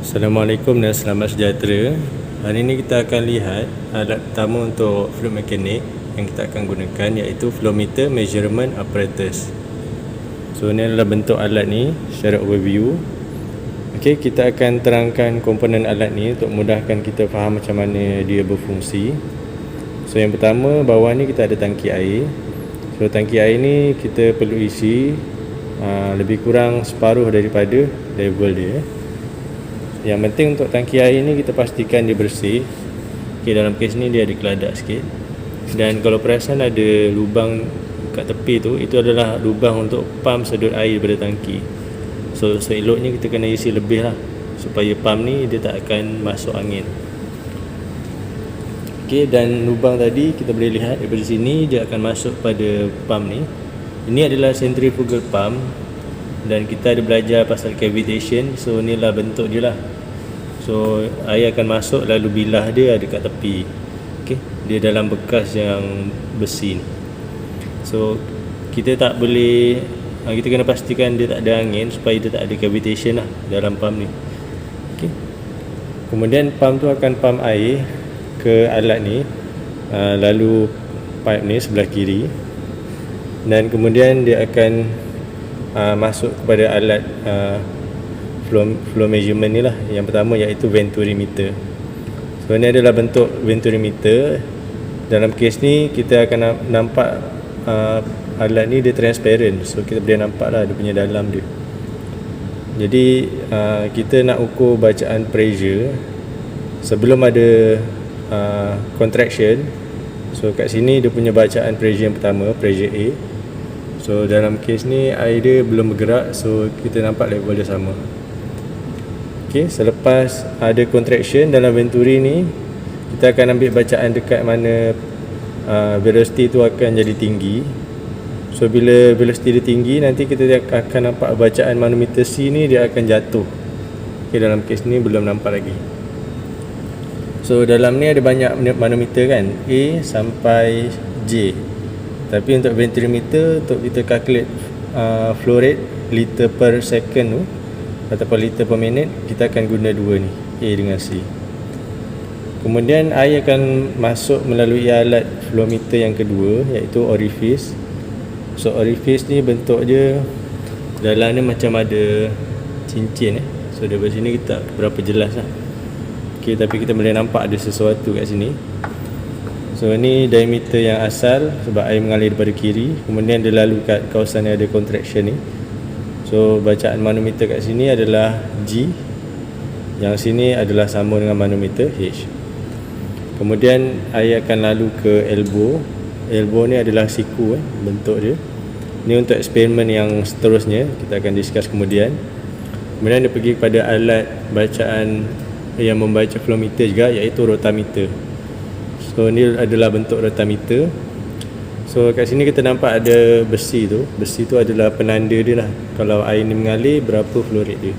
Assalamualaikum dan selamat sejahtera. Hari ini kita akan lihat alat pertama untuk fluid mechanic yang kita akan gunakan, iaitu flow meter measurement apparatus. So ini adalah bentuk alat ni secara overview. Okey, kita akan terangkan komponen alat ni untuk mudahkan kita faham macam mana dia berfungsi. So yang pertama, bawah ni kita ada tangki air. So tangki air ni kita perlu isi lebih kurang separuh daripada level dia. Yang penting untuk tangki air ni kita pastikan dia bersih. Okay, dalam kes ni dia ada keladak sikit. Dan kalau perasan ada lubang kat tepi tu, itu adalah lubang untuk pump sedut air daripada tangki. So eloknya kita kena isi lebih lah, supaya pump ni dia tak akan masuk angin. Okay, dan lubang tadi kita boleh lihat daripada sini dia akan masuk pada pump ni. Ini adalah centrifugal pump. Dan kita ada belajar pasal cavitation. So inilah bentuk dia lah. So air akan masuk, lalu bilah dia ada kat tepi. Okay, dia dalam bekas yang besi ni. So kita tak boleh, kita kena pastikan dia tak ada angin, supaya dia tak ada cavitation lah dalam pump ni. Okay. Kemudian pump tu akan pump air ke alat ni, lalu pipe ni sebelah kiri. Dan kemudian dia akan masuk kepada alat flow measurement ni lah. Yang pertama iaitu venturi meter. So ni adalah bentuk venturi meter. Dalam kes ni kita akan nampak alat ni dia transparent. So kita boleh nampak lah dia punya dalam dia. Jadi kita nak ukur bacaan pressure sebelum ada contraction. So kat sini dia punya bacaan pressure yang pertama, pressure A. So dalam kes ni air dia belum bergerak, so kita nampak level dia sama. Okay, selepas ada contraction dalam venturi ni, kita akan ambil bacaan dekat mana velocity tu akan jadi tinggi. So bila velocity dia tinggi, nanti kita akan nampak bacaan manometer C ni dia akan jatuh. Okay, dalam kes ni belum nampak lagi. So dalam ni ada banyak manometer kan, A sampai J. Tapi untuk venturi meter, untuk kita calculate flow rate liter per second tu ataupun liter per minit, kita akan guna dua ni, A dengan C. Kemudian air akan masuk melalui alat flow meter yang kedua, iaitu orifice. So orifice ni bentuk dia dalam ni macam ada cincin. So daripada sini kita tak berapa jelas lah. Okay, tapi kita boleh nampak ada sesuatu kat sini. So ni diameter yang asal, sebab air mengalir daripada kiri. Kemudian dia lalu kat kawasan yang ada contraction ni. So bacaan manometer kat sini adalah G. Yang sini adalah sama dengan manometer H. Kemudian air akan lalu ke elbow. Elbow ni adalah siku bentuk dia. Ni untuk eksperimen yang seterusnya kita akan discuss kemudian. Kemudian dia pergi kepada alat bacaan yang membaca flow meter juga, iaitu rotameter. So ni adalah bentuk rotameter. So kat sini kita nampak ada besi tu. Besi tu adalah penanda dia lah, kalau air ni mengalir berapa flow rate dia.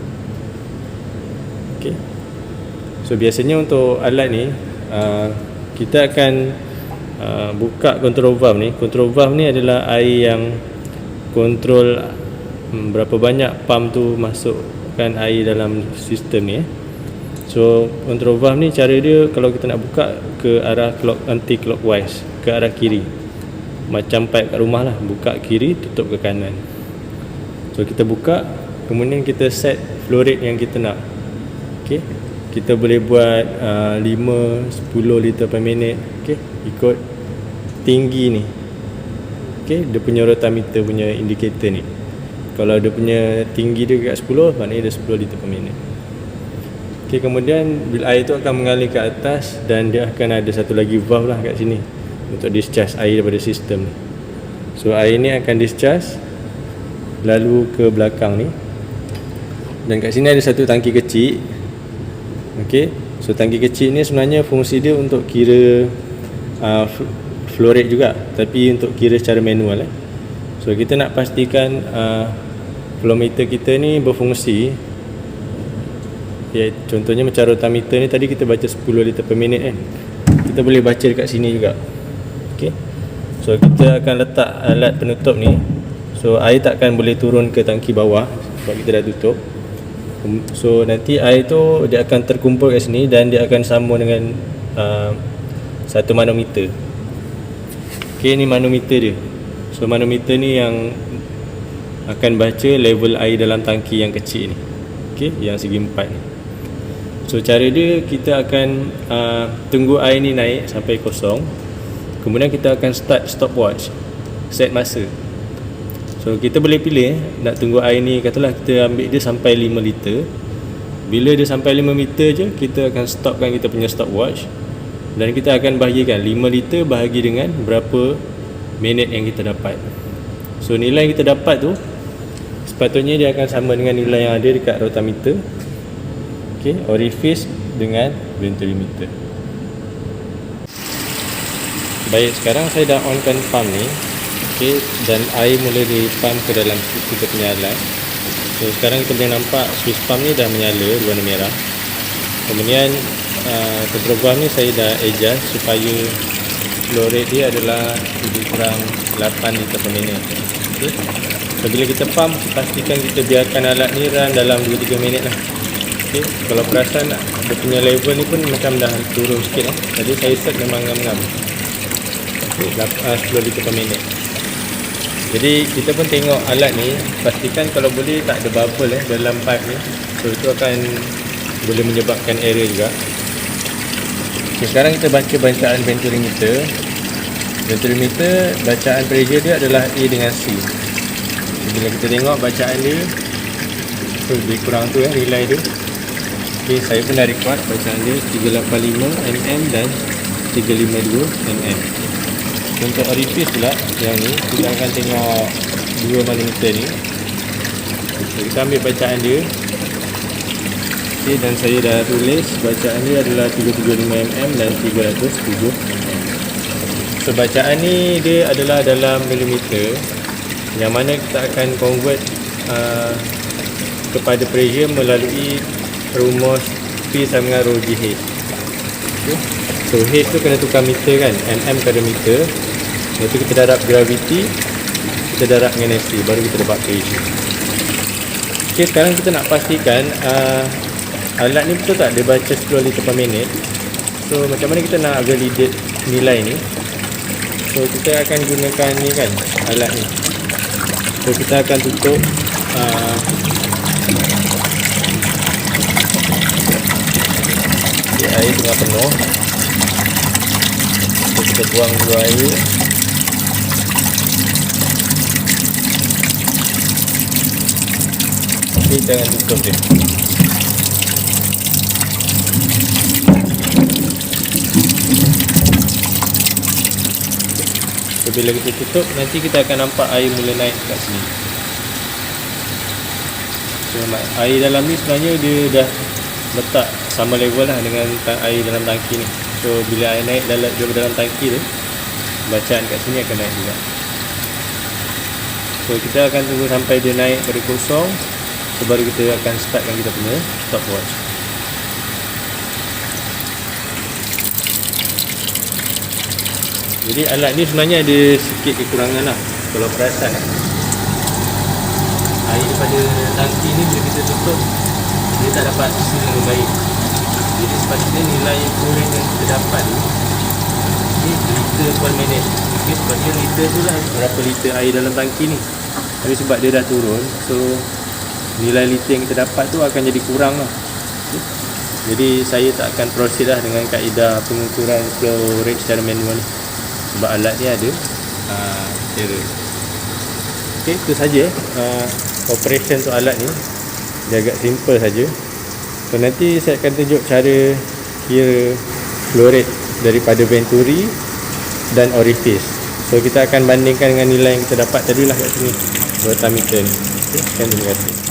Okay. So biasanya untuk alat ni kita akan buka control valve ni. Control valve ni adalah air yang kontrol berapa banyak pump tu masukkan air dalam sistem ni. So control valve ni cara dia, kalau kita nak buka ke arah anti clockwise, ke arah kiri, macam pipe kat rumah lah, buka kiri, tutup ke kanan. So kita buka, kemudian kita set flow rate yang kita nak. Okay, kita boleh buat 5-10 liter per minit. Okay, ikut tinggi ni. Okay, dia punya rotameter punya indikator ni. Kalau dia punya tinggi dia kat 10, maknanya dia 10 liter per minit. Okay, kemudian bila air tu akan mengalir ke atas, dan dia akan ada satu lagi valve lah kat sini untuk discharge air daripada sistem ni. So air ni akan discharge lalu ke belakang ni. Dan kat sini ada satu tangki kecil. Okay, so tangki kecil ni sebenarnya fungsi dia untuk kira flow rate juga, tapi untuk kira secara manual. So kita nak pastikan flow meter kita ni berfungsi. Ya, contohnya macam rotameter ni tadi kita baca 10 liter per minit kan. Kita boleh baca dekat sini juga. Okay. So kita akan letak alat penutup ni. So air takkan boleh turun ke tangki bawah sebab kita dah tutup. So nanti air tu dia akan terkumpul kat sini dan dia akan sambung dengan satu manometer. Okay, ni manometer dia. So manometer ni yang akan baca level air dalam tangki yang kecil ni. Okay, yang segi 4 ni. So cara dia, kita akan tunggu air ni naik sampai kosong. Kemudian kita akan start stopwatch, set masa. So kita boleh pilih nak tunggu air ni, katalah kita ambil dia sampai 5 liter. Bila dia sampai 5 liter je, kita akan stopkan kita punya stopwatch. Dan kita akan bahagikan 5 liter bahagi dengan berapa minit yang kita dapat. So nilai yang kita dapat tu sepatutnya dia akan sama dengan nilai yang ada dekat rotameter. Okay, orifice dengan venturimeter. Baik, sekarang saya dah onkan pump ni. Okay, dan air mula dipump ke dalam kita punya alat. So sekarang kita boleh nampak switch pump ni dah menyala warna merah. Kemudian control valve ni saya dah adjust supaya flow rate dia adalah lebih kurang 8 liter per minit. Okay. So bila kita pump, pastikan kita biarkan alat ni run dalam 2-3 minit lah. Okay. Kalau perasan dia punya level ni pun macam dah turun sikit lah. Jadi saya set memang ngam-ngam. Okay, 10 liter per minit. Jadi kita pun tengok alat ni, pastikan kalau boleh tak ada bubble dalam pipe ni. So itu akan boleh menyebabkan error juga. Okay, sekarang kita baca bacaan venturimeter. Venturimeter, bacaan pressure dia adalah A dengan C. Bila kita tengok bacaan dia, so lebih kurang tu nilai dia. Okay, saya pun dah record bacaan dia 385 mm dan 352 mm. Untuk orifice pula yang ni, kita akan tengok dua manometer ni. So, kita ambil bacaan dia. Okay, dan saya dah tulis bacaan dia adalah 335mm dan 307mm. So bacaan ni dia adalah dalam milimeter, yang mana kita akan convert kepada pressure melalui rumus P sama dengan rho GH. Okay. So H tu kena tukar meter kan, mm pada meter. Lepas tu kita darab gravity, kita darab dengan SC, baru kita dapat pressure. Okay, sekarang kita nak pastikan alat ni betul tak dia baca 10 liter per minit. So macam mana kita nak validate nilai ni? So kita akan gunakan ni kan, alat ni. So kita akan tutup air tengah penuh. So kita buang dulu air. Okay, jangan tutup dia. So, bila kita tutup, nanti kita akan nampak air mula naik kat sini. So, air dalam ni sebenarnya dia dah letak sama level lah dengan air dalam tangki ni. So bila air naik dalam tangki tu, bacaan kat sini akan naik juga. So kita akan tunggu sampai dia naik pada kosong. So baru kita akan startkan kita punya stopwatch. Jadi alat ni sebenarnya ada sikit kekurangan lah. Kalau perasan air daripada tangki ni bila kita tutup, dia tak dapat isi dengan baik. Jadi sepatutnya nilai flow rate yang kita dapat ni liter per minit. Okay, sebabnya liter tu lah berapa liter air dalam tangki ni. Tapi sebab dia dah turun, so nilai liter yang kita dapat tu akan jadi kurang lah. Okay. Jadi saya tak akan proceed lah dengan kaedah pengukuran flow rate secara manual ni, sebab alat ni ada error. Okay, itu saja operation untuk alat ni. Dia agak simple saja. So nanti saya akan tunjuk cara kira flow rate daripada venturi dan orifice. So kita akan bandingkan dengan nilai yang kita dapat tadi lah kat sini, rotameter ni. Okay, terima kasih.